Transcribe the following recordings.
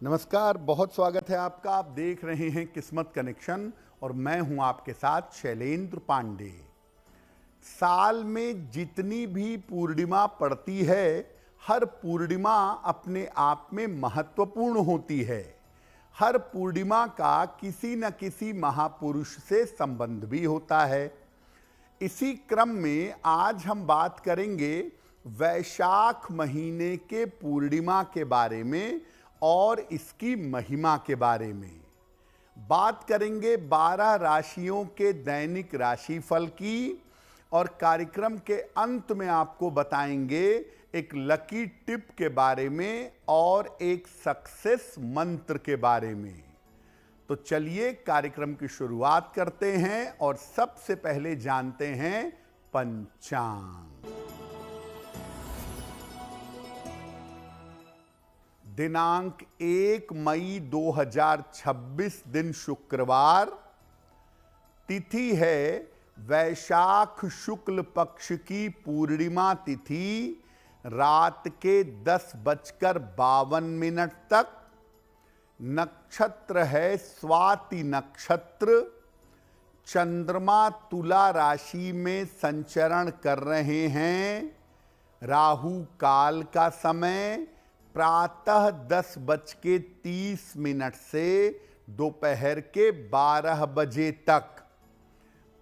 नमस्कार, बहुत स्वागत है आपका। आप देख रहे हैं किस्मत कनेक्शन और मैं हूं आपके साथ शैलेंद्र पांडे। साल में जितनी भी पूर्णिमा पड़ती है, हर पूर्णिमा अपने आप में महत्वपूर्ण होती है। हर पूर्णिमा का किसी न किसी महापुरुष से संबंध भी होता है। इसी क्रम में आज हम बात करेंगे वैशाख महीने के पूर्णिमा के बारे में और इसकी महिमा के बारे में। बात करेंगे 12 राशियों के दैनिक राशिफल की और कार्यक्रम के अंत में आपको बताएंगे एक लकी टिप के बारे में और एक सक्सेस मंत्र के बारे में। तो चलिए कार्यक्रम की शुरुआत करते हैं और सबसे पहले जानते हैं पंचांग। दिनांक 1 मई 2026 दिन शुक्रवार, तिथि है वैशाख शुक्ल पक्ष की पूर्णिमा तिथि रात के 10:52 तक। नक्षत्र है स्वाति नक्षत्र। चंद्रमा तुला राशि में संचरण कर रहे हैं। राहु काल का समय प्रातः 10:30 से दोपहर के 12 बजे तक।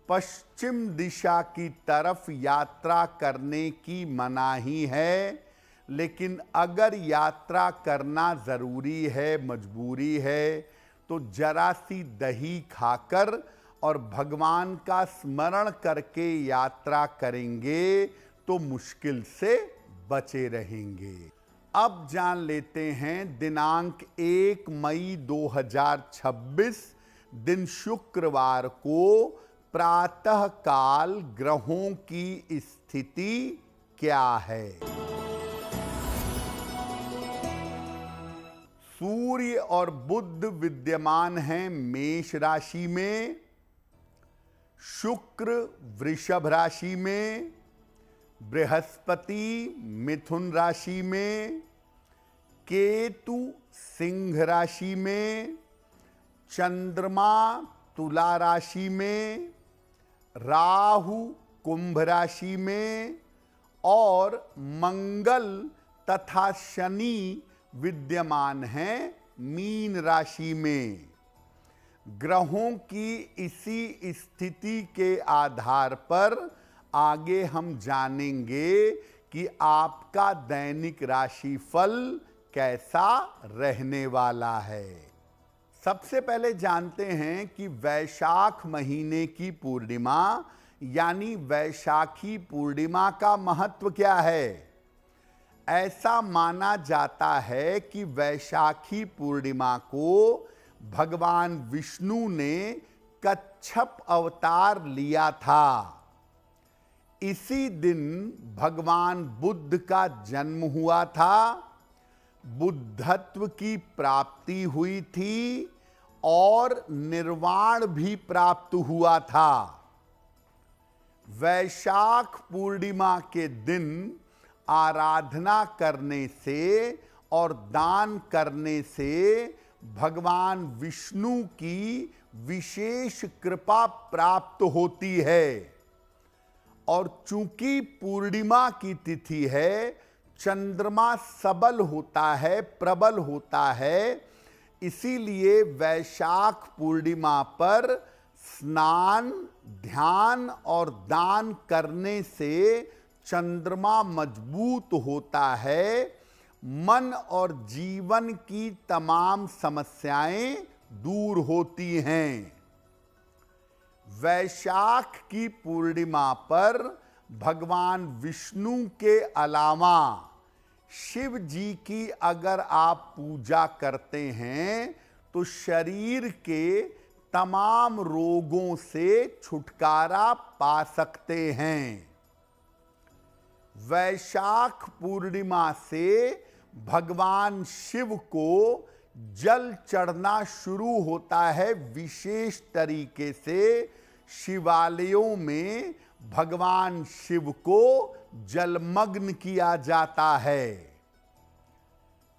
पश्चिम दिशा की तरफ यात्रा करने की मनाही है, लेकिन अगर यात्रा करना जरूरी है, मजबूरी है, तो जरा सी दही खाकर और भगवान का स्मरण करके यात्रा करेंगे तो मुश्किल से बचे रहेंगे। अब जान लेते हैं दिनांक 1 मई 2026 दिन शुक्रवार को प्रातः काल ग्रहों की स्थिति क्या है। सूर्य और बुध विद्यमान हैं मेष राशि में, शुक्र वृषभ राशि में, बृहस्पति मिथुन राशि में, केतु सिंह राशि में, चंद्रमा तुला राशि में, राहु कुंभ राशि में और मंगल तथा शनि विद्यमान हैं मीन राशि में। ग्रहों की इसी स्थिति के आधार पर आगे हम जानेंगे कि आपका दैनिक राशिफल कैसा रहने वाला है। सबसे पहले जानते हैं कि वैशाख महीने की पूर्णिमा यानी वैशाखी पूर्णिमा का महत्व क्या है। ऐसा माना जाता है कि वैशाखी पूर्णिमा को भगवान विष्णु ने कच्छप अवतार लिया था। इसी दिन भगवान बुद्ध का जन्म हुआ था, बुद्धत्व की प्राप्ति हुई थी और निर्वाण भी प्राप्त हुआ था। वैशाख पूर्णिमा के दिन आराधना करने से और दान करने से भगवान विष्णु की विशेष कृपा प्राप्त होती है। और चूंकि पूर्णिमा की तिथि है, चंद्रमा सबल होता है, प्रबल होता है, इसीलिए वैशाख पूर्णिमा पर स्नान, ध्यान और दान करने से चंद्रमा मजबूत होता है। मन और जीवन की तमाम समस्याएं दूर होती हैं। वैशाख की पूर्णिमा पर भगवान विष्णु के अलावा शिव जी की अगर आप पूजा करते हैं तो शरीर के तमाम रोगों से छुटकारा पा सकते हैं। वैशाख पूर्णिमा से भगवान शिव को जल चढ़ना शुरू होता है। विशेष तरीके से शिवालयों में भगवान शिव को जलमग्न किया जाता है।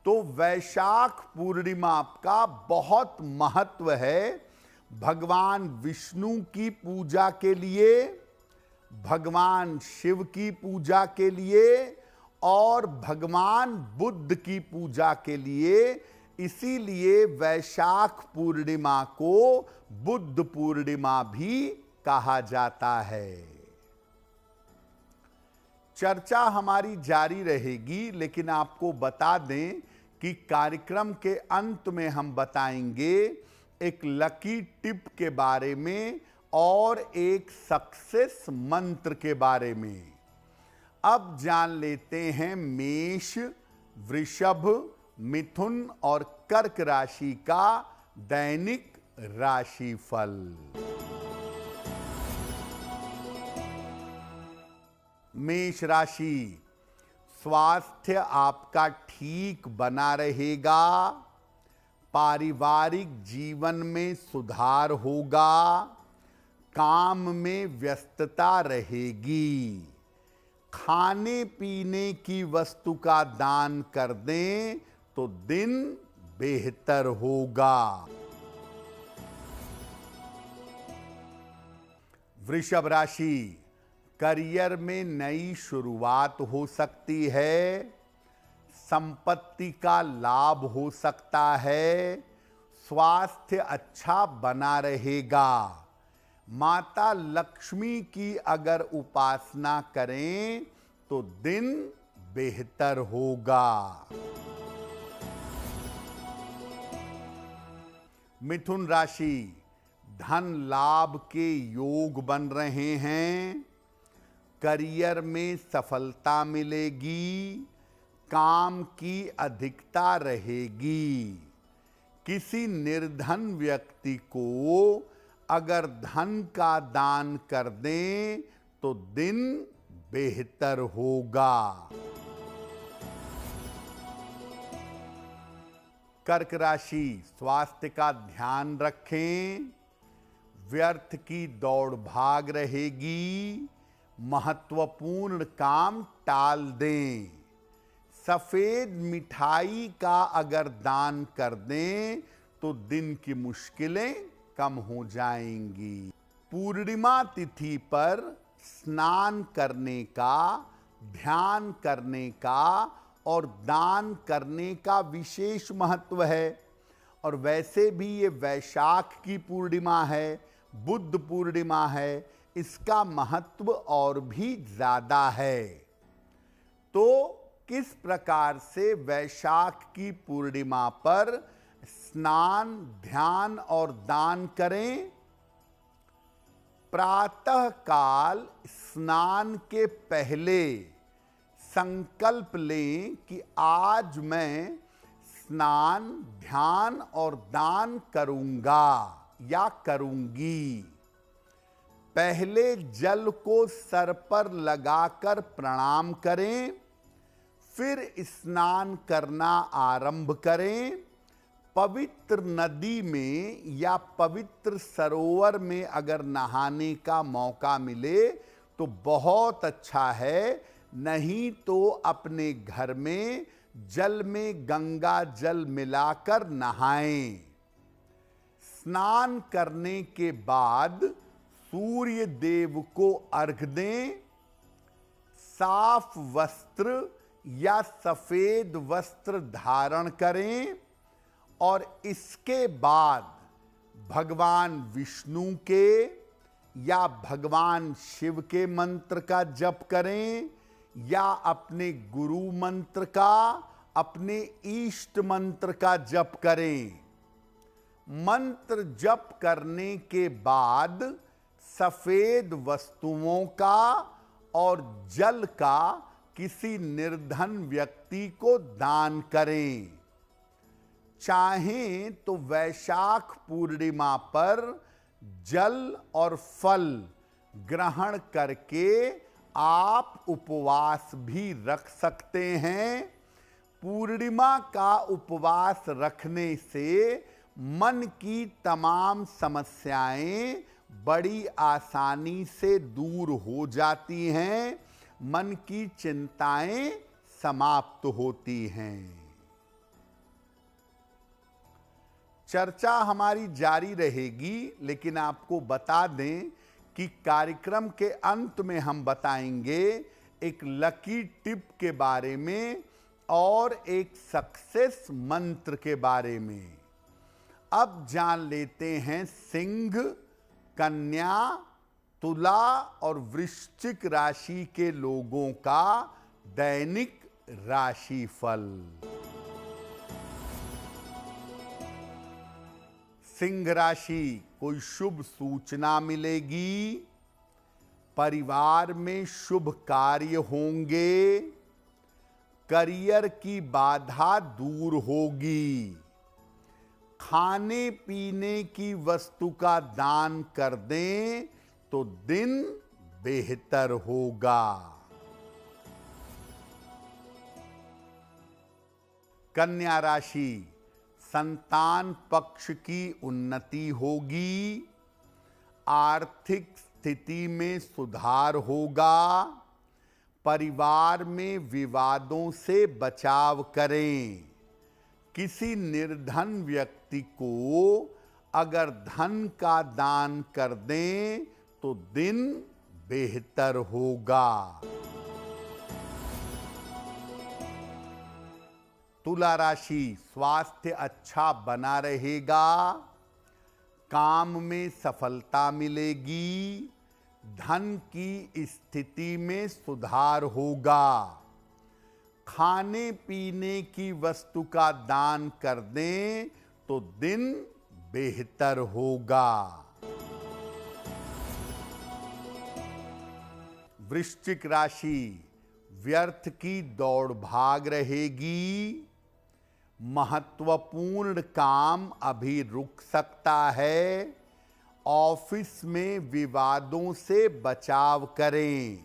तो वैशाख पूर्णिमा का बहुत महत्व है भगवान विष्णु की पूजा के लिए, भगवान शिव की पूजा के लिए और भगवान बुद्ध की पूजा के लिए। इसीलिए वैशाख पूर्णिमा को बुद्ध पूर्णिमा भी कहा जाता है। चर्चा हमारी जारी रहेगी, लेकिन आपको बता दें कि कार्यक्रम के अंत में हम बताएंगे एक लकी टिप के बारे में और एक सक्सेस मंत्र के बारे में। अब जान लेते हैं मेष, वृषभ, मिथुन और कर्क राशि का दैनिक राशिफल। मेष राशि, स्वास्थ्य आपका ठीक बना रहेगा, पारिवारिक जीवन में सुधार होगा, काम में व्यस्तता रहेगी, खाने पीने की वस्तु का दान कर दें तो दिन बेहतर होगा। वृषभ राशि, करियर में नई शुरुआत हो सकती है, संपत्ति का लाभ हो सकता है, स्वास्थ्य अच्छा बना रहेगा, माता लक्ष्मी की अगर उपासना करें तो दिन बेहतर होगा। मिथुन राशि, धन लाभ के योग बन रहे हैं, करियर में सफलता मिलेगी, काम की अधिकता रहेगी, किसी निर्धन व्यक्ति को अगर धन का दान कर दें तो दिन बेहतर होगा। कर्क राशि, स्वास्थ्य का ध्यान रखें, व्यर्थ की दौड़ भाग रहेगी, महत्वपूर्ण काम टाल दें, सफेद मिठाई का अगर दान कर दें तो दिन की मुश्किलें कम हो जाएंगी। पूर्णिमा तिथि पर स्नान करने का, ध्यान करने का और दान करने का विशेष महत्व है। और वैसे भी ये वैशाख की पूर्णिमा है, बुद्ध पूर्णिमा है, इसका महत्व और भी ज्यादा है। तो किस प्रकार से वैशाख की पूर्णिमा पर स्नान, ध्यान और दान करें? प्रातः काल स्नान के पहले संकल्प लें कि आज मैं स्नान, ध्यान और दान करूंगा या करूंगी। पहले जल को सर पर लगाकर प्रणाम करें, फिर स्नान करना आरंभ करें। पवित्र नदी में या पवित्र सरोवर में अगर नहाने का मौका मिले तो बहुत अच्छा है, नहीं तो अपने घर में जल में गंगा जल मिलाकर नहाएं। स्नान करने के बाद सूर्य देव को अर्घ दें, साफ वस्त्र या सफेद वस्त्र धारण करें और इसके बाद भगवान विष्णु के या भगवान शिव के मंत्र का जप करें या अपने गुरु मंत्र का, अपने इष्ट मंत्र का जप करें। मंत्र जप करने के बाद सफेद वस्तुओं का और जल का किसी निर्धन व्यक्ति को दान करें। चाहें तो वैशाख पूर्णिमा पर जल और फल ग्रहण करके आप उपवास भी रख सकते हैं। पूर्णिमा का उपवास रखने से मन की तमाम समस्याएं बड़ी आसानी से दूर हो जाती हैं, मन की चिंताएं समाप्त होती हैं। चर्चा हमारी जारी रहेगी, लेकिन आपको बता दें कि कार्यक्रम के अंत में हम बताएंगे एक लकी टिप के बारे में और एक सक्सेस मंत्र के बारे में। अब जान लेते हैं सिंह, कन्या, तुला और वृश्चिक राशि के लोगों का दैनिक राशिफल। सिंह राशि, कोई शुभ सूचना मिलेगी, परिवार में शुभ कार्य होंगे, करियर की बाधा दूर होगी, खाने पीने की वस्तु का दान कर दें तो दिन बेहतर होगा। कन्या राशि, संतान पक्ष की उन्नति होगी, आर्थिक स्थिति में सुधार होगा, परिवार में विवादों से बचाव करें। किसी निर्धन व्यक्ति को अगर धन का दान कर दें तो दिन बेहतर होगा। तुला राशि, स्वास्थ्य अच्छा बना रहेगा, काम में सफलता मिलेगी, धन की स्थिति में सुधार होगा, खाने पीने की वस्तु का दान कर दें तो दिन बेहतर होगा। वृश्चिक राशि, व्यर्थ की दौड़ भाग रहेगी, महत्वपूर्ण काम अभी रुक सकता है, ऑफिस में विवादों से बचाव करें,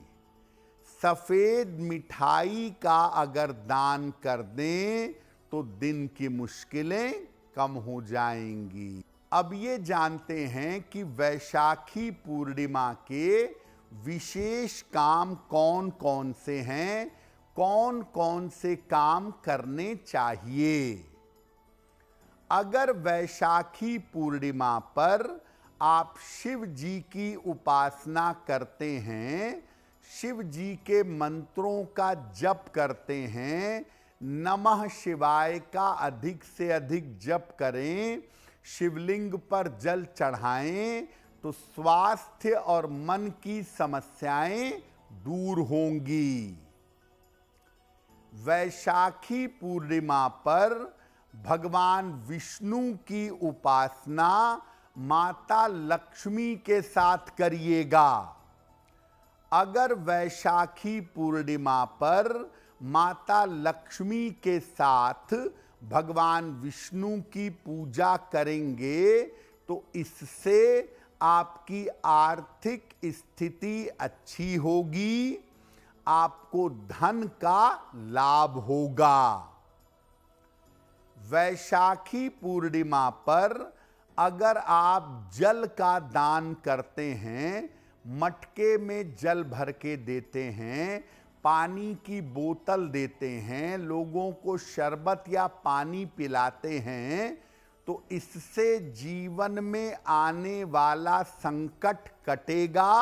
सफेद मिठाई का अगर दान कर दें तो दिन की मुश्किलें कम हो जाएंगी। अब ये जानते हैं कि वैशाखी पूर्णिमा के विशेष काम कौन कौन से हैं, कौन कौन से काम करने चाहिए। अगर वैशाखी पूर्णिमा पर आप शिव जी की उपासना करते हैं, शिव जी के मंत्रों का जप करते हैं, नमः शिवाय का अधिक से अधिक जप करें, शिवलिंग पर जल चढ़ाएं, तो स्वास्थ्य और मन की समस्याएं दूर होंगी। वैशाखी पूर्णिमा पर भगवान विष्णु की उपासना माता लक्ष्मी के साथ करिएगा। अगर वैशाखी पूर्णिमा पर माता लक्ष्मी के साथ भगवान विष्णु की पूजा करेंगे तो इससे आपकी आर्थिक स्थिति अच्छी होगी, आपको धन का लाभ होगा। वैशाखी पूर्णिमा पर अगर आप जल का दान करते हैं, मटके में जल भर के देते हैं, पानी की बोतल देते हैं, लोगों को शरबत या पानी पिलाते हैं, तो इससे जीवन में आने वाला संकट कटेगा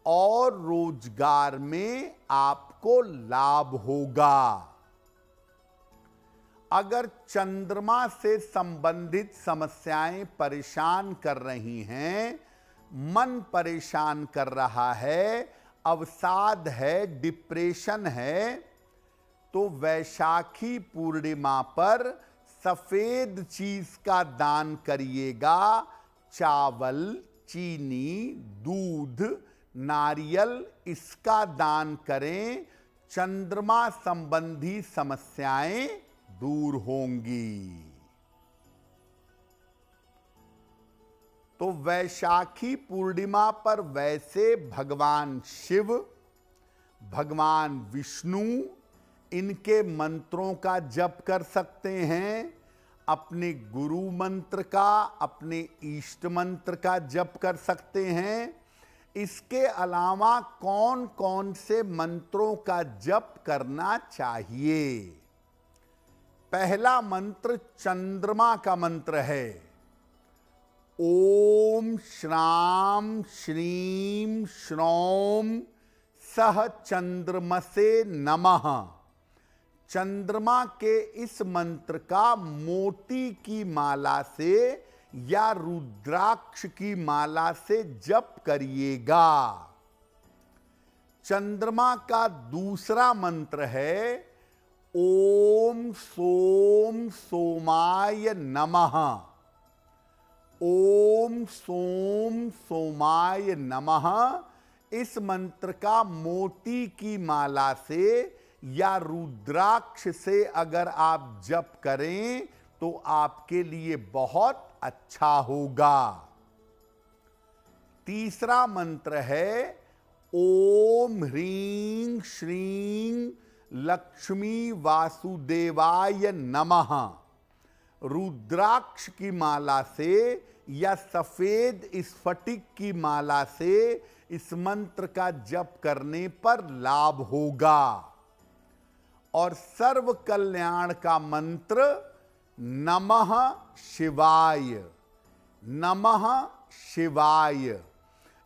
और रोजगार में आपको लाभ होगा। अगर चंद्रमा से संबंधित समस्याएं परेशान कर रही हैं, मन परेशान कर रहा है, अवसाद है, डिप्रेशन है, तो वैशाखी पूर्णिमा पर सफेद चीज का दान करिएगा। चावल, चीनी, दूध, नारियल, इसका दान करें, चंद्रमा संबंधी समस्याएं दूर होंगी। तो वैशाखी पूर्णिमा पर वैसे भगवान शिव, भगवान विष्णु, इनके मंत्रों का जप कर सकते हैं, अपने गुरु मंत्र का, अपने इष्ट मंत्र का जप कर सकते हैं। इसके अलावा कौन कौन से मंत्रों का जप करना चाहिए? पहला मंत्र चंद्रमा का मंत्र है। ओम श्राम श्रीम श्रौम सह चंद्रमसे नमः। चंद्रमा के इस मंत्र का मोती की माला से या रुद्राक्ष की माला से जप करिएगा। चंद्रमा का दूसरा मंत्र है ओम सोम सोमाय नमः। ओम सोम सोमाय नमः। इस मंत्र का मोती की माला से या रुद्राक्ष से अगर आप जप करें तो आपके लिए बहुत अच्छा होगा। तीसरा मंत्र है ओम ह्रीं श्रीं लक्ष्मी वासुदेवाय नमः। रुद्राक्ष की माला से या सफेद स्फटिक की माला से इस मंत्र का जप करने पर लाभ होगा। और सर्व कल्याण का मंत्र नमः शिवाय। नमः शिवाय।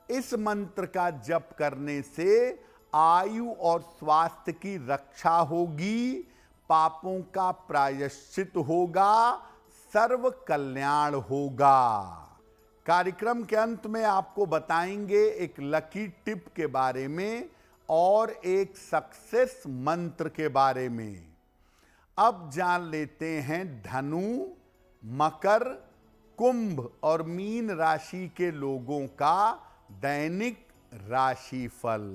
इस मंत्र का जप करने से आयु और स्वास्थ्य की रक्षा होगी, पापों का प्रायश्चित होगा, सर्व कल्याण होगा। कार्यक्रम के अंत में आपको बताएंगे एक लकी टिप के बारे में और एक सक्सेस मंत्र के बारे में। अब जान लेते हैं धनु, मकर, कुंभ और मीन राशि के लोगों का दैनिक राशिफल।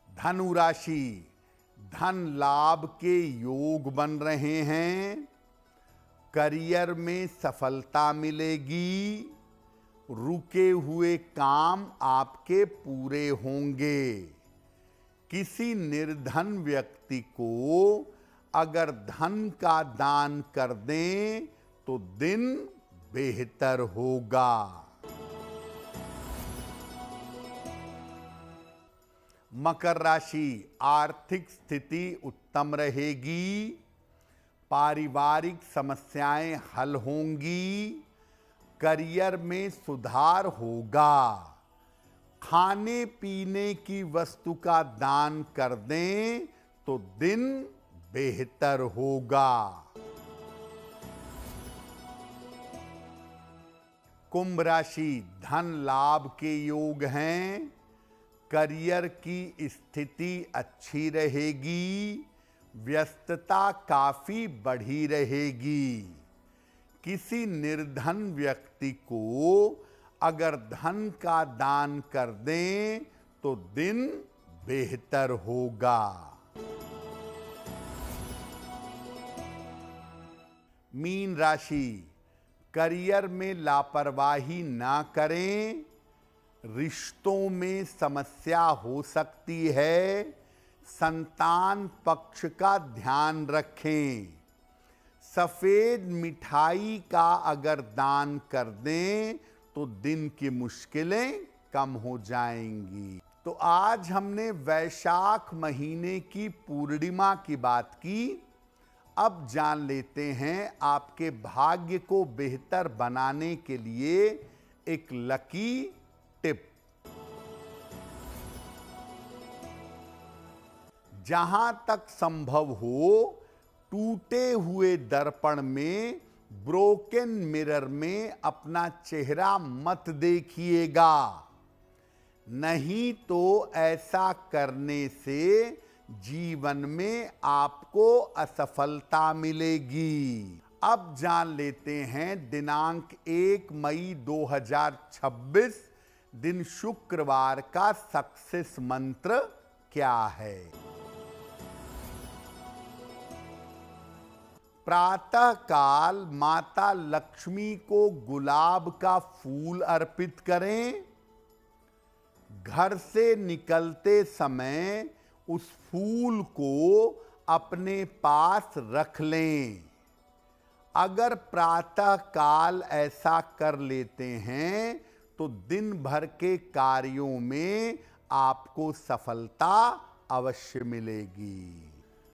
धनु राशि, धन लाभ के योग बन रहे हैं। करियर में सफलता मिलेगी। रुके हुए काम आपके पूरे होंगे। किसी निर्धन व्यक्ति को अगर धन का दान कर दें तो दिन बेहतर होगा। मकर राशि, आर्थिक स्थिति उत्तम रहेगी। पारिवारिक समस्याएं हल होंगी। करियर में सुधार होगा। खाने पीने की वस्तु का दान कर दें तो दिन बेहतर होगा। कुंभ राशि, धन लाभ के योग हैं। करियर की स्थिति अच्छी रहेगी। व्यस्तता काफी बढ़ी रहेगी। किसी निर्धन व्यक्ति को अगर धन का दान कर दें तो दिन बेहतर होगा। मीन राशि, करियर में लापरवाही ना करें। रिश्तों में समस्या हो सकती है। संतान पक्ष का ध्यान रखें। सफेद मिठाई का अगर दान कर दें तो दिन की मुश्किलें कम हो जाएंगी। तो आज हमने वैशाख महीने की पूर्णिमा की बात की। अब जान लेते हैं आपके भाग्य को बेहतर बनाने के लिए एक लकी टिप। जहां तक संभव हो टूटे हुए दर्पण में, ब्रोकन मिरर में अपना चेहरा मत देखिएगा। नहीं तो ऐसा करने से जीवन में आपको असफलता मिलेगी। अब जान लेते हैं दिनांक 1 मई 2026 दिन शुक्रवार का सक्सेस मंत्र क्या है। प्रातः काल माता लक्ष्मी को गुलाब का फूल अर्पित करें। घर से निकलते समय उस फूल को अपने पास रख लें। अगर प्रातः काल ऐसा कर लेते हैं तो दिन भर के कार्यों में आपको सफलता अवश्य मिलेगी।